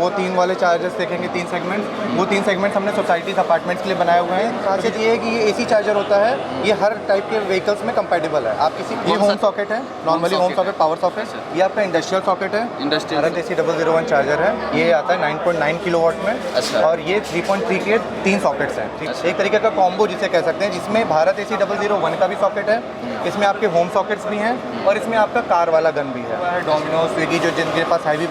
वो 3 वाले चार्जर्स देखेंगे, 3 सेगमेंट्स, वो 3 सेगमेंट्स हमने सोसाइटीज़ अपार्टमेंट्स के लिए बनाए हुए हैं। खासियत ये है कि ये AC चार्जर होता है, ये हर टाइप के व्हीकल्स में कंपैटिबल है। आप किसी ये होम सॉकेट है, normally home socket, power socket. ये आपका इंडस्ट्रियल सॉकेट है, भारत AC 001 चार्जर है। ये आता है 9.9 किलोवाट में, और ये 3.3 के 3 सॉकेट्स हैं। एक तरीके का कॉम्बो जिसे कह सकते हैं, जिसमें भारत AC 001 का भी सॉकेट है, इसमें आपके होम सॉकेट्स भी हैं, और इसमें आपका कार वाला गन भी है। डोमिनोज, स्विगी, जो जिनके पास हैवी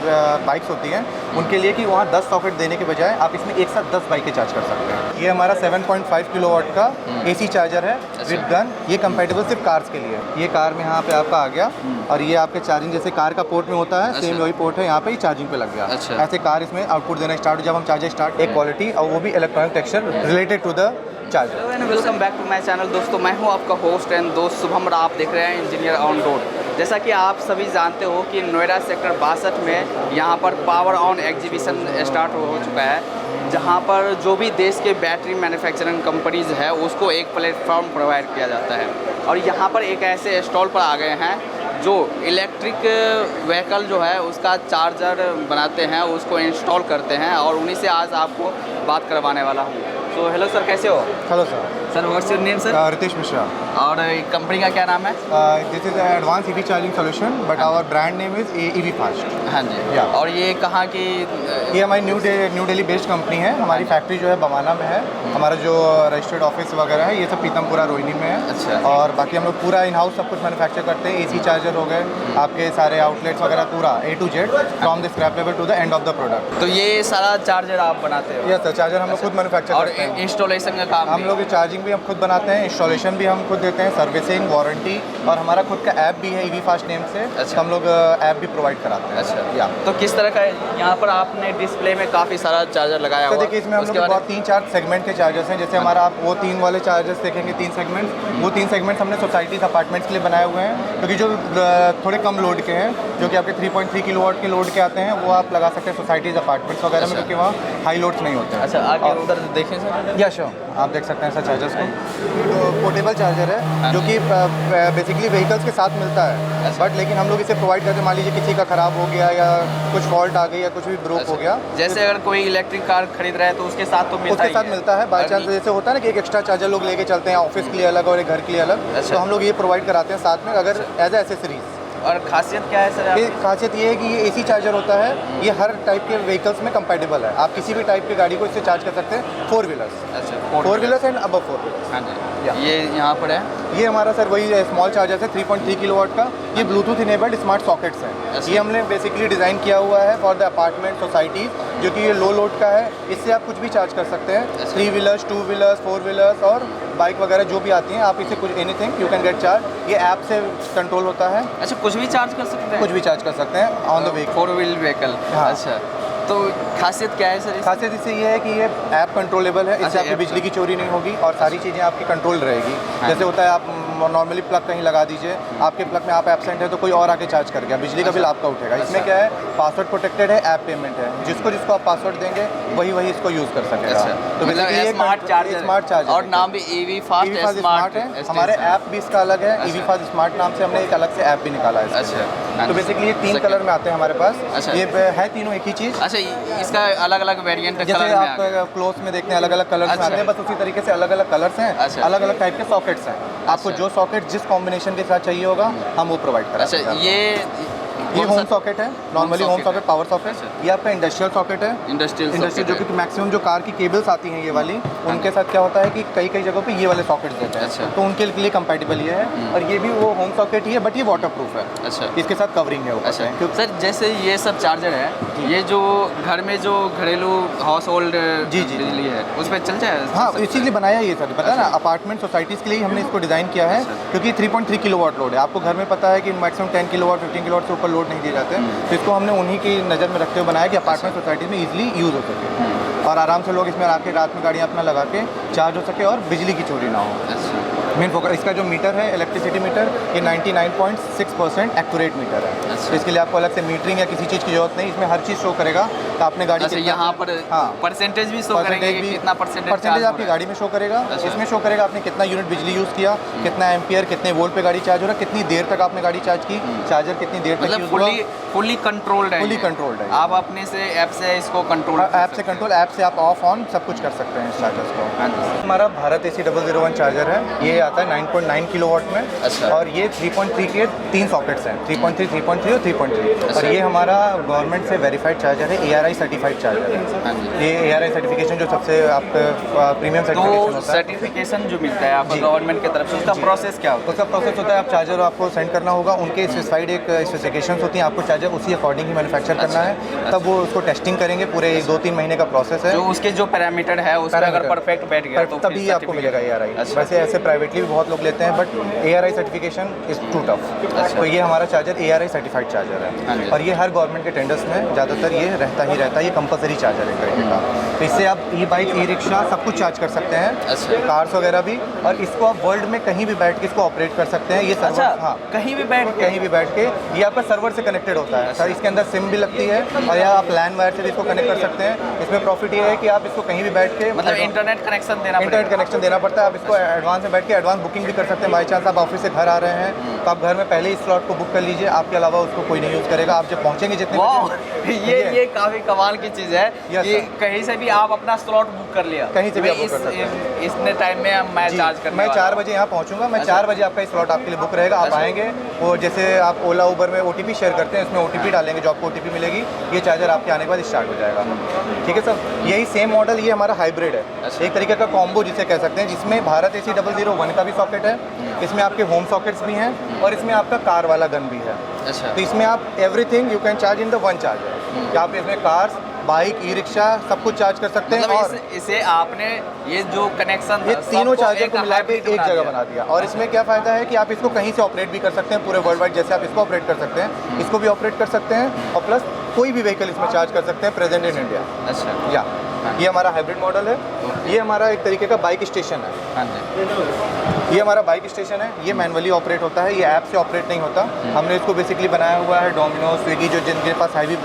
बाइक्स होती हैं, उनके लिए कि वहाँ 10 सॉकेट देने के बजाय आप इसमें एक साथ 10 बाइकें चार्ज कर सकते हैं। ये हमारा 7.5 किलोवाट का AC चार्जर है विद गन। ये कंपैटिबल सिर्फ कार्स के लिए। ये कार में यहाँ पे आपका आ गया, और ये आपके चार्जिंग जैसे कार का पोर्ट में होता है, सेम वही पोर्ट है, यहाँ पे ही चार्जिंग पे लग गया। ऐसे कार इसमें आउटपुट देना स्टार्ट, जब हम चार्जर स्टार्ट, एक क्वालिटी और वो भी electronic texture related to the charger. Hello and welcome back to my channel. दोस्तों, मैं हूं आपका होस्ट एंड दोस्त शुभम, और आप देख रहे हैं इंजीनियर ऑन रोड। जैसा कि आप सभी जानते हो कि नोएडा सेक्टर 62 में यहाँ पर पावर ऑन एग्जीबिशन स्टार्ट हो चुका है, जहाँ पर जो भी देश के बैटरी मैन्युफैक्चरिंग कंपनीज़ है उसको एक प्लेटफॉर्म प्रोवाइड किया जाता है। और यहाँ पर एक ऐसे स्टॉल पर आ गए हैं जो इलेक्ट्रिक व्हीकल जो है उसका चार्जर बनाते हैं, उसको इंस्टॉल करते हैं, और उन्हीं से आज आपको बात करवाने वाला हूँ। तो हेलो सर, कैसे हो? Hello sir. Sir, what's your name sir? Ritesh Mishra. और कंपनी का क्या नाम है? This is advance EV charging solution, but our brand name is EV fast. हाँ जी। और ये कहाँ की? ये हमारी न्यू दिल्ली बेस्ड कंपनी है। हमारी फैक्ट्री जो है बमाना में है। हमारा जो रजिस्टर्ड ऑफिस वगैरह है ये सब पीतमपुरा रोहिणी में है। अच्छा। और बाकी हम लोग पूरा इन हाउस सब कुछ मैन्युफैक्चर करते हैं। AC चार्जर हो गए, आपके सारे आउटलेट्स वगैरह, पूरा A to Z from the scrap level to the end of the product. तो ये सारा चार्जर आप बनाते हो? यस सर, चार्जर हम लोग खुद मैन्युफैक्चर करते हैं। और इंस्टॉलेशन का काम हम लोग चार्जिंग भी हम खुद बनाते हैं, इंस्टॉलेशन भी हम खुद देते हैं, सर्विसिंग, वारंटी, और हमारा खुद का ऐप भी है EV फास्ट नेम से। अच्छा। हम लोग ऐप भी प्रोवाइड कराते हैं। अच्छा। या तो किस तरह का यहाँ पर आपने डिस्प्ले में काफ़ी सारा चार्जर लगाया हुआ? तो देखिए, इसमें हम लोग बहुत 3-4 सेगमेंट के चार्जर्स हैं। जैसे हमारा आप वो 3 वाले चार्जर्स देखेंगे, 3 सेगमेंट्स, वो 3 सेगमेंट्स हमने सोसाइटीज़ अपार्टमेंट्स के लिए बनाए हुए हैं, क्योंकि जो थोड़े कम लोड के हैं, जो कि आपके 3.3 किलोवाट के लोड के आते हैं, वो आप लगा सकते हैं सोसाइटीज़ अपार्टमेंट्स वगैरह में, क्योंकि वहाँ हाई लोड्स नहीं होते हैं। अच्छा, आगे उधर देखें सर। या श्योर, आप देख सकते हैं सर चार्जर्स को। पोर्टेबल चार्जर है, जो कि बेसिकली व्हीकल्स के साथ मिलता है, बट लेकिन हम लोग इसे प्रोवाइड करते हैं। मान लीजिए किसी का ख़राब हो गया, या कुछ फॉल्ट आ गई, या कुछ भी ब्रोक हो गया, जैसे अगर कोई इलेक्ट्रिक कार खरीद रहा है तो उसके साथ तो मिलता उसके साथ मिलता है। बाई चांस जैसे होता है ना कि एक एक्स्ट्रा चार्जर लोग लेके चलते हैं, ऑफिस के लिए अलग और एक घर के लिए अलग, तो हम लोग ये प्रोवाइड कराते हैं साथ में, अगर एज ए एसेसरीज। और खासियत क्या है सर? खासियत ये है कि ये AC चार्जर होता है, ये हर टाइप के व्हीकल्स में कंपैटिबल है। आप किसी भी टाइप की गाड़ी को इससे चार्ज कर सकते हैं, 4 व्हीलर्स। अच्छा, 4 व्हीलर्स एंड अबव 4 व्हीलर्स। हाँ जी। ये यहाँ पर है, ये हमारा सर वही स्मॉल चार्जर है, 3.3 किलोवाट का। ये ब्लूटूथ इनेबल्ड स्मार्ट सॉकेट्स हैं। ये हमने बेसिकली डिज़ाइन किया हुआ है फॉर द अपार्टमेंट सोसाइटीज़, जो कि ये लो लोड का है। इससे आप कुछ भी चार्ज कर सकते हैं, 3 व्हीलर्स, 2 व्हीलर्स, 4 व्हीलर्स, और बाइक वगैरह जो भी आती हैं, आप इसे कुछ anything you can get charge. ये ऐप से कंट्रोल होता है। अच्छा, कुछ भी चार्ज कर सकते हैं? कुछ भी चार्ज कर सकते हैं on the vehicle, 4 wheel vehicle. हाँ। अच्छा, तो खासियत क्या है सर? खासियत इससे ये है कि ये ऐप कंट्रोलेबल है। इससे आपकी बिजली की चोरी नहीं होगी, और सारी चीज़ें आपकी कंट्रोल रहेगी। जैसे होता है, आप नॉर्मली प्लग कहीं लगा दीजिए, आपके प्लग में आप एब्सेंट है तो कोई और आके चार्ज कर गया, बिजली का बिल आपका उठेगा। इसमें क्या है, पासवर्ड प्रोटेक्टेड है, ऐप पेमेंट है, जिसको आप पासवर्ड देंगे वही इसको यूज़ कर सकेगा। तो मतलब स्मार्ट चार्जर, और नाम भी EV फास्ट स्मार्ट है। हमारे ऐप भी इसका अलग है, EV फास्ट स्मार्ट नाम से हमने एक अलग से ऐप भी निकाला है। अच्छा। तो बेसिकली ये 3 कलर में आते हैं हमारे पास। ये है तीनों एक ही चीज़। अच्छा, इसका अलग अलग वेरिएंट जैसे आप क्लोथ में देखते हैं अलग अलग कलर्स में आते हैं, बस उसी तरीके से अलग अलग कलर्स हैं। अलग अलग टाइप के सॉकेट्स हैं। आपको जो सॉकेट जिस कॉम्बिनेशन के साथ चाहिए होगा, हम वो प्रोवाइड कराते हैं। अच्छा, ये होम सॉकेट है, normally home socket, power socket. ये आपका इंडस्ट्रियल सॉकेट है। इंडस्ट्रियल जो कि मैक्सिमम जो कार की केबल्स आती हैं ये वाली, उनके साथ क्या होता है कि कई जगहों पे ये वाले सॉकेट्स देते हैं, तो उनके लिए कंपैटिबल ये है। और ये भी वो होम सॉकेट ही है, बट ये वाटर प्रूफ है। अच्छा, इसके साथ कवरिंग है ऊपर से। सर, जैसे ये सब चार्जर है, ये जो घर में जो घरेलू हाउस होल्ड बिजली है उस पर चल जाए? हाँ, इसीलिए बनाया ये सर, पता है ना, अपार्टमेंट सोसाइटीज़ के लिए हमने इसको डिज़ाइन किया है, क्योंकि 3.3 किलोवाट लोड है। आपको घर में पता है कि मैक्सिमम 10 किलोवाट, 15 किलोवाट से ऊपर लोड नहीं दिए जाते हैं, तो इसको हमने उन्हीं की नज़र में रखते हुए बनाया कि अपार्टमेंट सोसाइटीज़ में ईजिली यूज़ हो सके, और आराम से लोग इसमें आके रात में गाड़ियाँ अपना लगा के चार्ज हो सके, और बिजली की चोरी ना हो। मेन फोकस इसका जो मीटर है इलेक्ट्रिसिटी मीटर, ये 99.6% एक्यूरेट मीटर है। अच्छा। तो इसके लिए आपको अलग से मीटरिंग या किसी चीज़ की जरूरत नहीं, इसमें हर चीज़ शो करेगा तो आपने गाड़ी अच्छा, यहाँ पर परसेंटेज भी शो करेंगे कि कितना परसेंटेज आपकी गाड़ी में शो करेगा। अच्छा। इसमें शो करेगा आपने कितना यूनिट बिजली यूज़ किया, कितना एम्पियर, कितने वोल्ट पे गाड़ी चार्ज हो रहा है, कितनी देर तक आपने गाड़ी चार्ज की, चार्जर कितनी देर तक मतलब यूज़ हुआ। फुली कंट्रोल्ड है। फुली कंट्रोल्ड है। आप अपने से ऐप से इसको कंट्रोल ऐप से कंट्रोल, ऐप से आप ऑफ ऑन सब कुछ कर सकते हैं इस चार्जर्स को। हाँ जी। हमारा भारत AC 001 चार्जर है, ये आता है 9.9 किलोवाट में। अच्छा। और ये 3.3 के 3 सॉकेट्स हैं, 3.3, 3.3 और 3.3। अच्छा। और ये हमारा गवर्नमेंट से वेरीफाइड चार्जर है, ARI सर्टिफाइड चार्जर हाँ है। जी। ये ARI सर्टिफिकेशन जो सबसे आपका प्रीमियम सर्टिफिकेशन तो होता है। सर्टिफिकेशन जो मिलता है आपको जी। गवर्नमेंट की तरफ से, उसका जी। प्रोसेस क्या होता उसका प्रोसेस होता है, आप चार्जर आपको सेंड करना होगा, उनके स्पेसिफाइड एक स्पेसिफिकेशंस होती हैं, आपको चार्जर उसी अकॉर्डिंग ही मैन्युफैक्चर करना है। तब वो उसको टेस्टिंग करेंगे, पूरे 2-3 महीने का प्रोसेस है। है? जो उसके जो पैरामीटर है उसमें अगर पैरामीटर परफेक्ट बैठ गया तो तभी फिर आपको मिलेगा ARI। अच्छा। वैसे ऐसे प्राइवेटली भी बहुत लोग लेते हैं, but ARI certification is too tough. तो ये हमारा चार्जर ARI सर्टिफाइड चार्जर हाँ जी। है, और ये हर गवर्नमेंट के टेंडर्स में ज़्यादातर ये रहता ही रहता है, ये कंपलसरी चार्जर है एक तरीके का। तो इससे आप ई-बाइक, ई-रिक्शा सब कुछ चार्ज कर सकते हैं, अच्छा। कार्स वगैरह भी, और इसको आप वर्ल्ड में कहीं भी बैठ के इसको ऑपरेट कर सकते हैं। ये सर्वर, अच्छा, हाँ, कहीं भी बैठ के? कहीं भी बैठ के ये आपका सर्वर से कनेक्टेड होता है सर। इसके अंदर सिम भी लगती है, और या आप लैन वायर से भी इसको कनेक्ट कर सकते हैं। इसमें प्रॉफिट ये है कि आप इसको कहीं भी बैठ के मतलब इंटरनेट कनेक्शन देना इंटरनेट पड़ेगा। कनेक्शन देना पड़ता है। आप इसको एडवांस में बैठ के एडवांस बुकिंग भी कर सकते हैं। बाई चांस आप ऑफिस से घर आ रहे हैं तो आप घर में पहले ही स्लॉट को बुक कर लीजिए, आपके अलावा उसको कोई नहीं यूज़ करेगा। आप जब पहुंचेंगे जितने वाह, बजे- ये काफी कमाल की चीज है Yes, कि sir। कहीं से भी आप अपना स्लॉट बुक कर लिया, कहीं से भी आप मैं बुक कर सकते हैं। इतने टाइम में मैं जी, चार्ज करने मैं वाला 4 हूँ। बजे यहाँ पहुँचूंगा। मैं अच्छा। 4 बजे आपका स्लॉट आपके लिए बुक रहेगा। आप अच्छा। आएंगे, वो जैसे आप ओला उबर में OTP शेयर करते हैं, इसमें OTP डालेंगे, जो आपको OTP मिलेगी, ये चार्जर आपके आने के बाद स्टार्ट हो जाएगा। ठीक है सर। यही सेम मॉडल, ये हमारा हाइब्रिड है, अच्छा। एक तरीके का कॉम्बो जिसे कह सकते हैं, जिसमें भारत AC 001 का भी सॉकेट है, इसमें आपके होम सॉकेट्स भी हैं, और इसमें आपका कार वाला गन भी है। अच्छा। तो इसमें आप everything you can charge in the one charger. आप इसमें कार्स, बाइक, ई-रिक्शा सब कुछ चार्ज कर सकते हैं। मतलब और इसे आपने ये जो कनेक्शन ये तीनों चार्जर को मिला के एक जगह बना दिया। और इसमें क्या फ़ायदा है कि आप इसको कहीं से ऑपरेट भी कर सकते हैं, पूरे वर्ल्ड वाइड। जैसे आप इसको ऑपरेट कर सकते हैं, इसको भी ऑपरेट कर सकते हैं, और प्लस कोई भी व्हीकल इसमें चार्ज कर सकते हैं प्रेजेंट इन इंडिया। अच्छा। या ये हमारा हाइब्रिड मॉडल है। ये हमारा एक तरीके का बाइक स्टेशन है। हाँ जी। ये हमारा बाइक स्टेशन है। ये मैनुअली ऑपरेट होता है, ये ऐप से ऑपरेट नहीं होता। हमने इसको बेसिकली बनाया हुआ है डोमिनोज, स्विगी, जो जिनके पास हैवी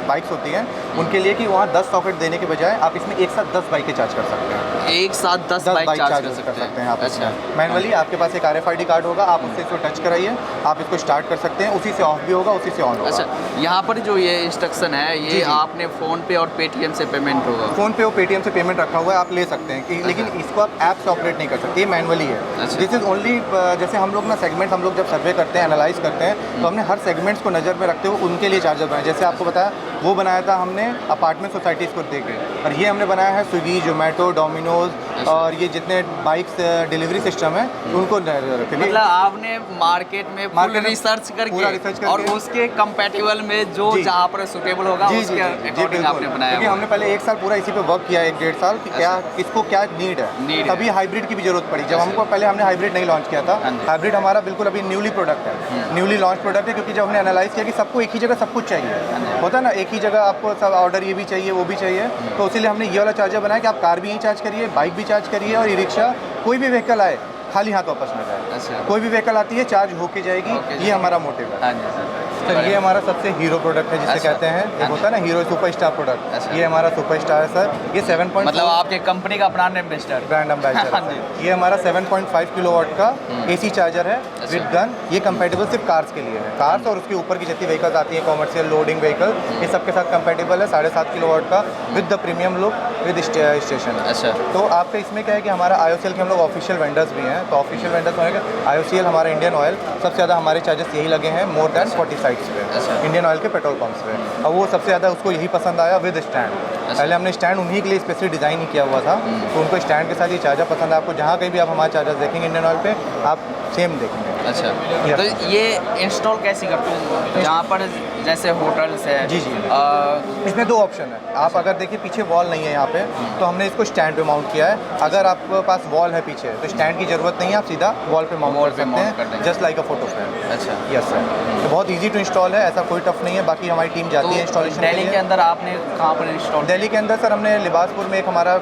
बाइक्स होती हैं उनके लिए, कि वहाँ 10 सॉकेट देने के बजाय आप इसमें एक साथ 10 बाइकें चार्ज कर सकते हैं। एक साथ 10 बाइक चार्ज कर सकते हैं आप। अच्छा। मैनुअली आपके पास एक RFID कार्ड होगा, आप उससे इसको टच कराइए, आप इसको स्टार्ट कर सकते हैं, उसी से ऑफ भी होगा, उसी से ऑन होगा। अच्छा, यहाँ पर जो ये इंस्ट्रक्शन है, जी, ये जी। आपने फ़ोन पे और पेटीएम से पेमेंट होगा? फ़ोन पे और पेटीएम से पेमेंट रखा हुआ है, आप ले सकते हैं कि, लेकिन इसको आप ऐप से ऑपरेट नहीं कर सकते, ये मैनुअली है। अच्छा। दिस इज़ ओनली, जैसे हम लोग ना सेगमेंट, हम लोग जब सर्वे करते हैं, एनालाइज करते हैं, तो हमने हर सेगमेंट्स को नज़र में रखते हुए उनके लिए चार्जर बनाए। जैसे आपको बताया, वो बनाया था हमने अपार्टमेंट सोसाइटीज़ को देके, और ये हमने बनाया है स्विगी, जोमेटो, डोमिनोज, और ये जितने बाइक्स डिलीवरी सिस्टम है उनको रखे। मतलब आपने मार्केट में मार्केट में रिसर्च पूरा रिसर्च करके और करके, उसके कंपैटिबल में जो जी। जहाँ पर सुटेबल होगा उसके अकॉर्डिंग आपने बनाया क्योंकि हुआ हमने पहले 1 साल पूरा इसी पे वर्क किया, 1-1.5 साल, कि क्या किसको क्या नीड Need है, है। तभी हाइब्रिड की भी जरूरत पड़ी। जब अच्छा। हमको पहले हमने हाइब्रिड नहीं लॉन्च किया था, हाँ जी। हाइब्रिड हमारा बिल्कुल अभी न्यूली प्रोडक्ट है, न्यूली लॉन्च प्रोडक्ट है, क्योंकि जब हमने एनालाइज किया कि सबको एक ही जगह सब कुछ चाहिए, होता है ना, एक ही जगह आपको सब ऑर्डर, ये भी चाहिए वो भी चाहिए, तो इसीलिए हमने ये वाला चार्जर बनाया कि आप कार भी यहीं चार्ज करिए, बाइक भी चार्ज करिए, और ई-रिक्शा, कोई भी व्हीकल आए खाली हाथ वापस न जाए। अच्छा। कोई भी व्हीकल आती है चार्ज होके जाएगी, ये हमारा मोटिव है। हाँ जी सर, ये हमारा सबसे हीरो प्रोडक्ट है, जिसे अच्छा। कहते हैं, एक होता है ना हीरो सुपरस्टार प्रोडक्ट, अच्छा। ये हमारा सुपरस्टार है सर। ये 7. मतलब आपके कंपनी का ब्रांड एम्बेसडर। ब्रांड एम्बेसडर हाँ है जी। सर। ये हमारा 7.5 किलोवाट का AC चार्जर है अच्छा। With gun. ये कंपेटेबल सिर्फ कार्स के लिए है, कार्स और उसके ऊपर की जितनी व्हीकल्स आती हैं, कॉमर्शियल लोडिंग व्हीकल, ये सबके साथ कंपेटेबल है। 7.5 किलोवाट का with the premium look, with station. अच्छा। तो आपका इसमें क्या है कि हमारा IOCL के हम लोग ऑफिशियल वेंडर्स भी हैं, तो ऑफिशियल वेंडर्स होने का IOCL, हमारा इंडियन ऑयल, सबसे ज़्यादा हमारे चार्जेस यही लगे हैं, मोर देन 40 साइट्स पे, अच्छा। इंडियन ऑयल के पेट्रोल पंप्स पे। और वो सबसे ज़्यादा उसको यही पसंद आया विद स्टैंड। पहले हमने स्टैंड उन्हीं के लिए स्पेशली डिज़ाइन ही किया हुआ था, तो उनको स्टैंड के साथ ये चार्जर पसंद है। आपको जहाँ कहीं भी आप हमारे चार्जर देखेंगे इंडियन ऑयल पे, आप सेम देखेंगे। अच्छा, Yes. तो ये इंस्टॉल कैसे करते हो जहाँ पर जैसे होटल्स है? जी जी। इसमें दो ऑप्शन है। आप अगर देखिए पीछे वॉल नहीं है यहाँ पे, तो हमने इसको स्टैंड पे माउंट किया है। अगर आपके पास वॉल है पीछे तो स्टैंड की जरूरत नहीं है, आप सीधा वॉल पे माउंट कर सकते हैं, जस्ट लाइक अ फोटो फ्रेम। अच्छा, यस सर, तो बहुत इजी टू इंस्टॉल है, ऐसा कोई टफ नहीं है। बाकी हमारी टीम जाती है इंस्टॉलेशन दिल्ली के अंदर आपने कहाँ पर इंस्टॉल? दिल्ली के अंदर सर हमने लिबासपुर में एक हमारा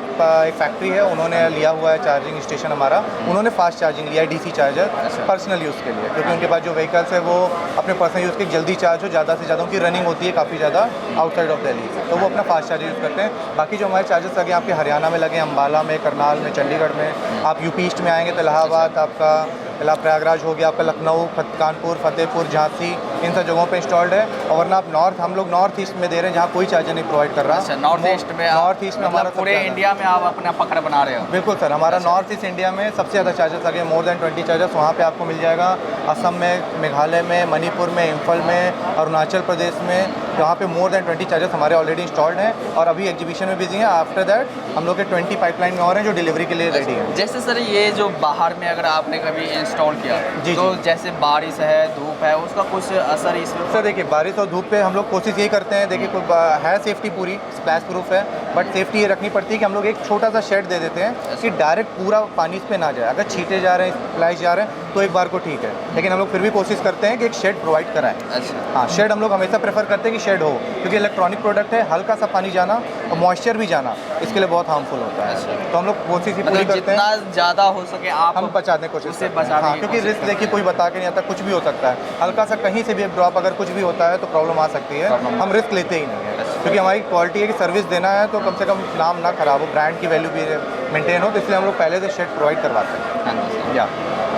एक फैक्ट्री है, उन्होंने लिया हुआ है चार्जिंग स्टेशन हमारा। उन्होंने फास्ट चार्जिंग लिया है, डीसी चार्जर, पर्सनल यूज़ के लिए, क्योंकि उनके पास जो व्हीकल्स है वो अपने पर्सनल यूज़ के जल्दी चार्ज हो, ज़्यादा से ज़्यादा उनकी रनिंग होती है काफ़ी ज़्यादा आउटसाइड ऑफ दिल्ली, तो वो अपना फास्ट चार्जर यूज़ करते हैं। बाकी जो हमारे चार्जर्स लगे आपके हरियाणा में लगे, अम्बाला में, करनाल में, चंडीगढ़ में। आप यूपी ईस्ट में आएंगे तो इलाहाबाद, आपका प्रयागराज हो गया, आपका लखनऊ, कानपुर, फतेहपुर, झांसी, इन सब जगहों पे इंस्टॉल्ड है। और वरना आप नॉर्थ, हम लोग नॉर्थ ईस्ट में दे रहे हैं जहाँ कोई चार्जर नहीं प्रोवाइड कर रहा। अच्छा, नॉर्थ ईस्ट में हमारा पूरे इंडिया में आप अपना पकड़ बना रहे हो? बिल्कुल सर, हमारा नॉर्थ ईस्ट इंडिया में सबसे ज़्यादा चार्जर्स लगे, मोर देन 20 चार्जर्स वहाँ पे आपको मिल जाएगा। असम में, मेघालय में, मणिपुर में, इम्फल में, अरुणाचल प्रदेश में, वहाँ पे मोर देन 20 चार्जर्स हमारे ऑलरेडी इंस्टॉल्ड हैं और अभी एग्जीबिशन में बिजी हैं। आफ्टर दैट हम लोग के 20 पाइपलाइन में और हैं जो डिलीवरी के लिए रेडी हैं। जैसे सर ये जो बाहर में अगर आपने कभी इंस्टॉल किया जी, तो जैसे बारिश है, धूप है, उसका कुछ असर इसमें? सर देखिए, बारिश और धूप पे हम लोग कोशिश यही करते हैं, देखिए कोई है सेफ्टी पूरी स्प्लैश प्रूफ है, बट सेफ्टी ये रखनी पड़ती है कि हम लोग एक छोटा सा शेड दे देते हैं कि डायरेक्ट पूरा पानी इस पे ना जाए। अगर छींटे जा रहे हैं, स्प्लैश जा रहे हैं तो एक बार को ठीक है, लेकिन हम लोग फिर भी कोशिश करते हैं कि एक शेड प्रोवाइड कराएं। अच्छा, हाँ, शेड हम लोग हमेशा प्रेफर करते हैं कि शेड हो, क्योंकि इलेक्ट्रॉनिक प्रोडक्ट है, हल्का सा पानी जाना और मॉइस्चर भी जाना इसके लिए बहुत हार्मफुल होता है। तो हम लोग कोशिश ही पूरी करते हैं जितना ज़्यादा हो सके आप हम बचाने की कोशिश उससे करते हैं। हाँ, क्योंकि रिस्क देखिए कोई बता के नहीं आता, कुछ भी हो सकता है, हल्का सा कहीं से भी एक ड्रॉप अगर कुछ भी होता है तो प्रॉब्लम आ सकती है। हम रिस्क लेते ही नहीं है, क्योंकि हमारी क्वालिटी है कि सर्विस देना है तो कम से कम नाम ना खराब हो, ब्रांड की वैल्यू भी मेंटेन हो, तो इसलिए हम लोग पहले से शेड प्रोवाइड करवाते हैं। या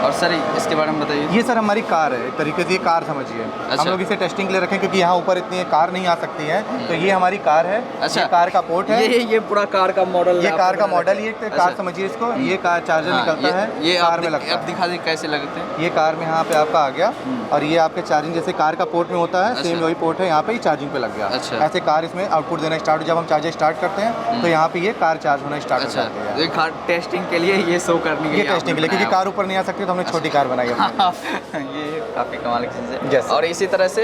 और सर इसके बारे में बताइए। ये सर हमारी कार है, एक तरीके से ये कार समझिए। अच्छा। हम लोग इसे टेस्टिंग के लिए रखें क्योंकि यहाँ ऊपर इतनी कार नहीं आ सकती है, तो ये हमारी कार है। अच्छा, ये कार का पोर्ट है, ये पूरा कार का मॉडल, ये कार का मॉडल, ये कार समझिए इसको, ये कार चार्जर निकलता है, ये कार में लगता अब दिखा दीजिए कैसे लगते हैं। ये कार में यहाँ पे आपका आ गया और ये आपके चार्जिंग जैसे कार का पोर्ट में होता है, सेम वही पोर्ट है यहाँ पे, चार्जिंग पे लग गया। अच्छा। ऐसे कार इसमें आउटपुट देना स्टार्ट, जब हम चार्जर स्टार्ट करते हैं तो यहाँ पे ये कार चार्ज होना स्टार्ट हो जाती है। ये कार टेस्टिंग के लिए ये शो करने के लिए, ये टेस्टिंग के लिए, क्योंकि कार ऊपर नहीं आ सकती तो हमने छोटी कार बनाई है। ये काफ़ी कमाल की चीज़ है। Yes. और इसी तरह से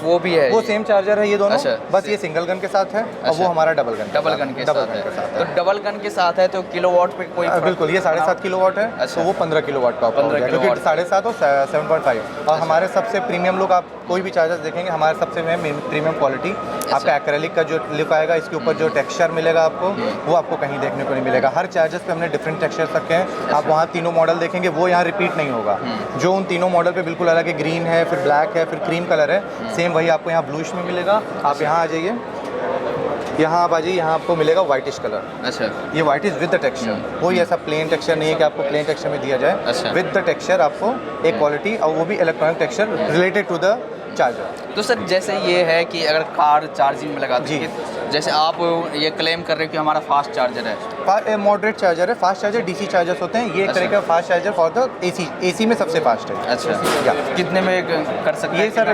वो भी है, वो सेम चार्जर है ये दोनों। अच्छा, बस ये सिंगल गन के साथ है और वो हमारा डबल गन के साथ है। तो डबल गन के साथ है तो किलोवाट पे कोई बिल्कुल, ये 7.5 किलोवाट है। अच्छा। तो वो 15 किलोवाट का 15 क्योंकि किलोवाट। 7.5 और 7.5। और हमारे सबसे प्रीमियम लोग, आप कोई भी चार्जर देखेंगे हमारे सबसे प्रीमियम क्वालिटी, आपका एक्रेलिक का जो लिप आएगा, इसके ऊपर जो टेक्सचर मिलेगा आपको, वो आपको कहीं देखने को नहीं मिलेगा। हर चार्जर्स पे हमने डिफरेंट टेक्सचर रखे हैं। आप वहाँ तीनों मॉडल देखेंगे, वो यहाँ रिपीट नहीं होगा। जो उन तीनों मॉडल पे बिल्कुल अलग है, ग्रीन है, फिर ब्लैक है, फिर क्रीम कलर है, सेम वही आपको यहाँ ब्लूइश में मिलेगा। आप यहाँ आ जाइए, यहाँ आप आ जाइए, यहाँ आपको मिलेगा वाइटिश कलर। अच्छा, ये white is with the texture, कोई ऐसा प्लेन टेक्सचर नहीं है कि आपको प्लेन टेक्सचर में दिया जाए। अच्छा। विद द टेक्सचर आपको एक क्वालिटी, और वो भी electronic texture related to the charger. तो सर जैसे ये है कि अगर कार चार्जिंग में लगाते जी। हैं, जैसे आप ये क्लेम कर रहे हो कि हमारा फास्ट चार्जर है, मॉडरेट चार्जर है। फास्ट चार्जर डीसी चार्जर्स होते हैं, ये एक तरह का fast charger for the AC में सबसे फास्ट है। अच्छा, कितने में कर सकते हैं? ये sir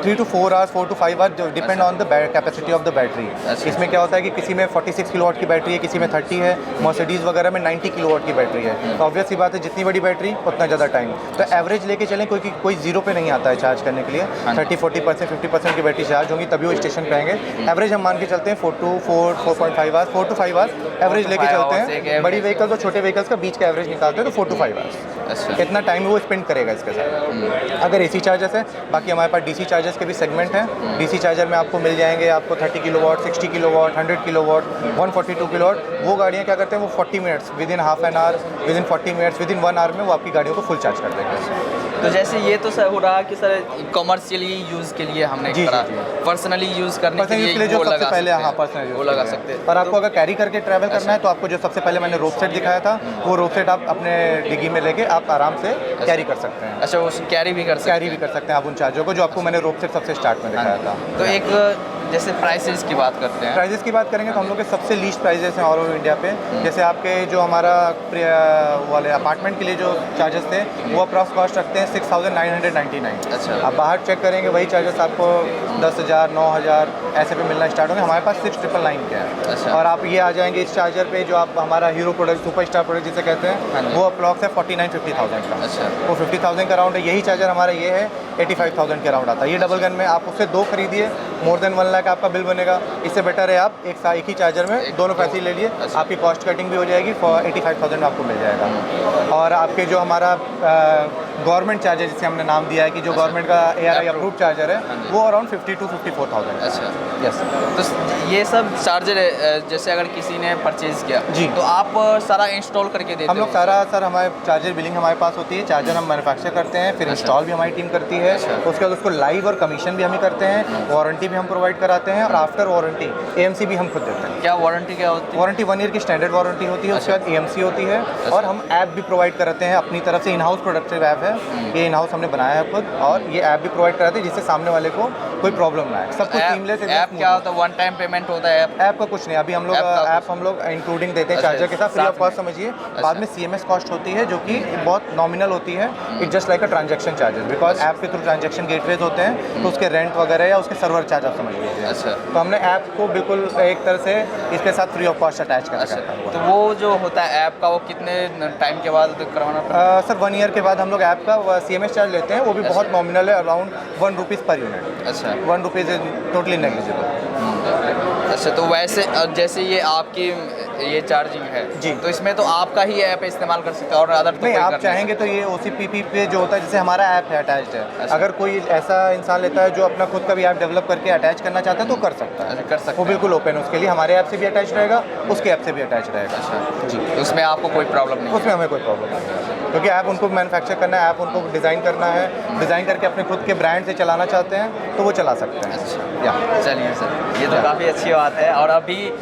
3 to 4 hours, 4 to 5 hours, depend on the capacity of the battery. अच्छा। इसमें क्या होता है कि किसी में 46 किलोवाट की बैटरी है, किसी में 30 है, मर्सिडीज वगैरह में 90 किलोवाट की बैटरी है। तो ऑब्वियस सी बात है, जितनी बड़ी बैटरी उतना ज़्यादा टाइम। तो एवरेज लेके चलें, कोई जीरो पे नहीं आता है चार्ज करने के लिए। 30-40%, 50% की बैटरी चार्ज होंगी तभी वो स्टेशन पे आएंगे। एवरेज हम मान के चलते हैं 4.5 आवर्स, 4 to 5 आवर्स एवरेज लेके चलते हैं। बड़ी व्हीकल्स और छोटे व्हीकल्स का बीच का एवरेज निकालते हैं तो 4 to 5 आवर्स। अच्छा, कितना टाइम वो स्पेंड करेगा इसके साथ। अगर एसी चार्जर्स है, बाकी हमारे पास डीसी चार्जर्स के भी सेगमेंट हैं। डीसी चार्जर में आपको मिल जाएंगे, आपको 30 किलोवाट, 60 किलोवाट, 100 किलोवाट, 142 किलोवाट। वो गाड़ियाँ क्या करते हैं, वो 40 minutes, within half an hour, within 40 minutes, within 1 hour में वो आपकी गाड़ियों को फुल चार्ज कर देंगे। तो जैसे ये तो सर हो रहा कि सर कमर्शियली यूज़ के लिए हमने जी, करा, जी, जी। पर्सनली यूज़ करने के लिए जो वो सबसे लगा पहले, सकते हाँ, हैं, पर्सनल वो लगा सकते हैं। पर आपको अगर कैरी करके ट्रैवल करना है तो आपको जो सबसे पहले मैंने रोप सेट दिखाया था, वो रोप सेट आप अपने डिग्गी में लेके आप आराम से कैरी कर सकते हैं। अच्छा, वो कैरी भी कर सकते हैं? कैरी भी कर सकते हैं आप उन चार्जर को, जो आपको मैंने रोप सेट सबसे स्टार्ट में दिखाया था। तो एक जैसे प्राइसेस की बात करते हैं, प्राइजेस की बात करेंगे तो हम लोग के सबसे लीस्ट प्राइजेस हैं ऑल ओवर इंडिया पे। जैसे आपके जो हमारा वाले अपार्टमेंट के लिए जो चार्जेस थे वो अप्रॉक्स कॉस्ट रखते हैं 6,999। अच्छा। आप बाहर चेक करेंगे वही चार्जेस आपको 10,000 9,000 ऐसे पे मिलना स्टार्ट होंगे। हमारे पास 6,999 के हैं। अच्छा। और आप ये आ जाएंगे इस चार्जर पे जो आप हमारा hero product super star product जिसे कहते हाँ हैं जी। वो अप्रॉक्स है 49-50,000 का। अच्छा। वो 50,000 का राउंड है। यही चार्जर हमारा ये है 85,000 के राउंड आता है। ये डबल गन में आप उससे 2 खरीदिए, मोर देन 1 लाख आपका बिल बनेगा। इससे बेटर है आप एक ही चार्जर में दोनों पैसे ले लिए, अच्छा। आपकी कॉस्ट कटिंग भी हो जाएगी, 85,000 में आपको मिल जाएगा। और आपके जो हमारा गवर्नमेंट चार्जर जिसे हमने नाम दिया है कि जो गवर्नमेंट का ARI अप्रूव चार्जर है हाँ जी। वो अराउंड 52,000-54,000। अच्छा। यस। तो ये सब चार्जर जैसे अगर किसी ने परचेज किया जी। तो आप सारा इंस्टॉल करके देते हम लोग हो? सारा सर हमारे चार्जर बिलिंग हमारे पास होती है, चार्जर हम मैन्युफैक्चर करते हैं, फिर अच्छा। इंस्टॉल भी हमारी टीम करती है। अच्छा। उसके बाद उसको लाइव और कमीशन भी हम ही करते हैं, वारंटी भी हम प्रोवाइड कराते हैं और आफ्टर वारंटी AMC भी हम खुद देते हैं। क्या वारंटी क्या होती है? वारंटी 1 ईयर की स्टैंडर्ड वारंटी होती है, उसके बाद AMC होती है और हम ऐप भी प्रोवाइड कराते हैं अपनी तरफ से। इन हाउस प्रोडक्टिव ऐप है, ये इन हाउस हमने बनाया है खुद, और ये ऐप भी प्रोवाइड कराते हैं जिससे सामने वाले को कोई प्रॉब्लम ना आए। सब कुछ सीमलेस ऐप क्या होता है? वन टाइम पेमेंट होता है? ऐप का कुछ नहीं, अभी हम लोग ऐप का ऐप हम लोग इंक्लूडिंग देते हैं अच्छा, चार्जर के साथ, फ्री साथ ऑफ कॉस्ट में। समझिए। बाद में CMS कॉस्ट होती है जो कि बहुत नॉमिनल होती है। It just like a transaction charges, because app के थ्रू ट्रांजैक्शन गेटवेज होते हैं तो उसके रेंट वगैरह या उसके सर्वर चार्ज आप समझ लीजिए। अच्छा। तो हमने ऐप को बिल्कुल एक तरह से इसके साथ फ्री ऑफ कॉस्ट अटैच कर अच्छा। रखा हुआ तो है। वो जो होता है ऐप का, वो कितने टाइम के बाद करवाना पड़ता है? सर 1 ईयर के बाद हम लोग ऐप का CMS चार्ज लेते हैं, वो भी बहुत नॉमिनल है, अराउंड 1 रुपीज़ पर यूनिट। अच्छा। 1 रुपीज़ इज टोटली नेग्लिजिबल। अच्छा, तो वैसे जैसे ये आपकी ये चार्जिंग है जी। तो इसमें तो आपका ही ऐप इस्तेमाल कर सकते हैं और अदर तो नहीं, कोई आप कर चाहेंगे तो ये OCPP पे जो होता है जैसे हमारा ऐप है अटैच्ड है, अच्छा। अगर कोई ऐसा इंसान लेता है जो अपना खुद का भी ऐप डेवलप करके अटैच करना चाहता है तो कर सकता अच्छा, है। कर सकते वो हैं। बिल्कुल ओपन है उसके लिए, हमारे ऐप से भी अटैच रहेगा, उसके ऐप से भी अटैच रहेगा। अच्छा जी। तो उसमें आपको कोई प्रॉब्लम नहीं? उसमें हमें कोई प्रॉब्लम नहीं है, क्योंकि ऐप उनको मैन्युफैक्चर करना है, ऐप उनको डिज़ाइन करना है, डिज़ाइन करके अपने खुद के ब्रांड से चलाना चाहते हैं तो वो चला सकते हैं। अच्छा। या चलिए सर, ये तो काफ़ी अच्छी बात है। और अभी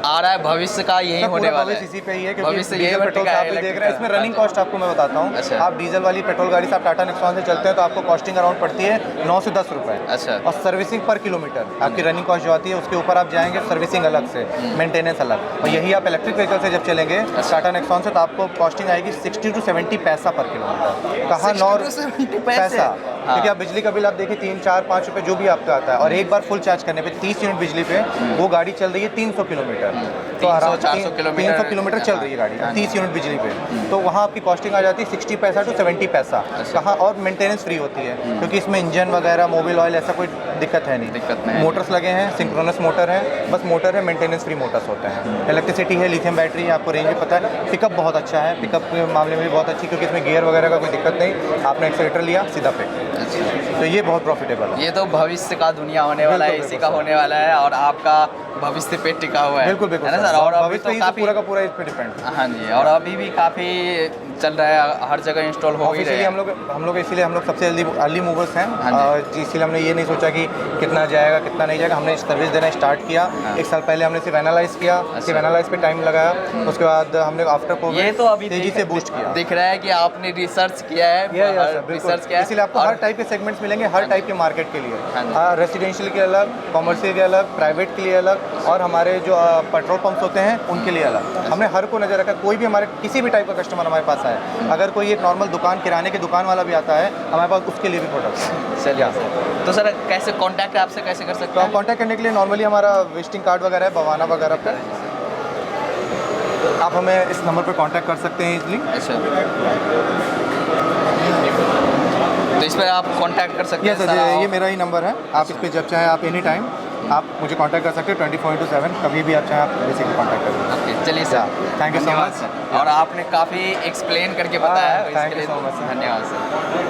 आ रहा है भविष्य का यही सर, होने पूरा वाला भविष्य है। इसी पे ही है, क्योंकि भविष्य डीजल यही पेट्रोल का से आप है, भी देख रहे हैं। इलेक्ट्रिक इसमें का। रनिंग कॉस्ट आपको मैं बताता हूँ। अच्छा। आप डीजल वाली पेट्रोल गाड़ी से आप टाटा नेक्सॉन से चलते हैं तो आपको कॉस्टिंग अराउंड पड़ती है 9 से 10 रुपये। अच्छा। और सर्विसिंग पर किलोमीटर आपकी रनिंग कॉस्ट जो आती है उसके ऊपर आप जाएंगे, सर्विसिंग अलग से, मेंटेनेंस अलग। और यही आप इलेक्ट्रिक व्हीकल से जब चलेंगे टाटा नेक्सॉन से तो आपको कॉस्टिंग आएगी 60 to 70 पैसा पर किलोमीटर। कहाँ 60 to 70 पैसे? हाँ। क्योंकि आप बिजली का बिल आप देखिए 3, 4, 5 रुपये जो भी आपका आता है, और एक बार फुल चार्ज करने पे 30 यूनिट बिजली पे वो गाड़ी चल रही है 300 किलोमीटर। 300-400 किलोमीटर 300 किलोमीटर चल रही है गाड़ी 30 यूनिट बिजली पे, तो वहाँ आपकी कॉस्टिंग आ जाती है 60 पैसा to 70 पैसा। कहाँ? और मेंटेनेंस फ्री होती है, क्योंकि इसमें इंजन वगैरह, मोबिल ऑयल ऐसा कोई दिक्कत है नहीं। दिक्कत नहीं है। मोटर्स लगे हैं, सिंक्रोनस मोटर है, बस मोटर है, मेंटेनेंस फ्री मोटर्स होते हैं। इलेक्ट्रिसिटी है, लिथियम बैटरी है, आपको रेंज भी पता है। पिकअप बहुत अच्छा है, पिकअप के मामले में भी बहुत अच्छी, क्योंकि इसमें गियर वगैरह का कोई दिक्कत नहीं, आपने एक्सीलेटर लिया सीधा पे, अच्छा। तो ये बहुत प्रॉफिटेबल है। ये तो भविष्य का दुनिया होने वाला है, बिल्कुल, इसी का होने वाला है और आपका भविष्य पे टिका हुआ है। बिल्कुल बिल्कुल है ना सर? और अभी भविष्य तो ही तो काफ़ी पूरा का पूरा इस पे डिपेंड। हाँ जी, और अभी भी काफ़ी चल रहा है, हर जगह इंस्टॉल हो ही रहे इसीलिए हैं। हम लोग इसलिए हम लोग सबसे अर्ली मूवर्स हैं। हाँ जी। और इसीलिए हमने ये नहीं सोचा कि कितना जाएगा कितना नहीं जाएगा, हमने सर्विस देना स्टार्ट किया। हाँ। 1 साल पहले हमने सिर्फ एनालाइज किया, सिर्फ एनालाइज पे टाइम लगाया, उसके बाद हमने आफ्टर ये कोविड तो अभी तेजी से बूस्ट किया। दिख रहा है कि आपने रिसर्च किया है, रिसर्च किया है। इसीलिए आपको और हर टाइप के सेगमेंट्स मिलेंगे, हर टाइप के मार्केट के लिए। हाँ रेसिडेंशियल के अलग, कॉमर्शियल के अलग, प्राइवेट के लिए अलग, और हमारे जो पेट्रोल पंप्स होते हैं उनके लिए अलग। हमने हर को नज़र रखा, कोई भी हमारे किसी भी टाइप का कस्टमर हमारे पास आए, अगर कोई एक नॉर्मल दुकान, किराने की दुकान वाला भी आता है हमारे पास, उसके लिए भी प्रोडक्ट्स। चलिए तो सर कैसे कांटेक्ट आपसे कैसे कर सकते तो आप हैं? कांटेक्ट करने के लिए नॉर्मली हमारा विजिटिंग कार्ड वगैरह है बवाना वगैरह पे, आप हमें इस नंबर पे कांटेक्ट कर सकते हैं इजली। अच्छा, तो इस पर आप कांटेक्ट कर सकते हैं यस, सर? ये मेरा ही नंबर है, आप इस पे जब चाहें आप एनी टाइम आप मुझे कांटेक्ट कर सकते हैं 24/7, कभी भी आप चाहें आप बेसिकली कांटेक्ट करें। ओके, चलिए सर, थैंक यू सो धन्यवाद मच सर। और आपने काफ़ी एक्सप्लेन करके बताया, thank इसके you लिए so much, sir. धन्यवाद सर।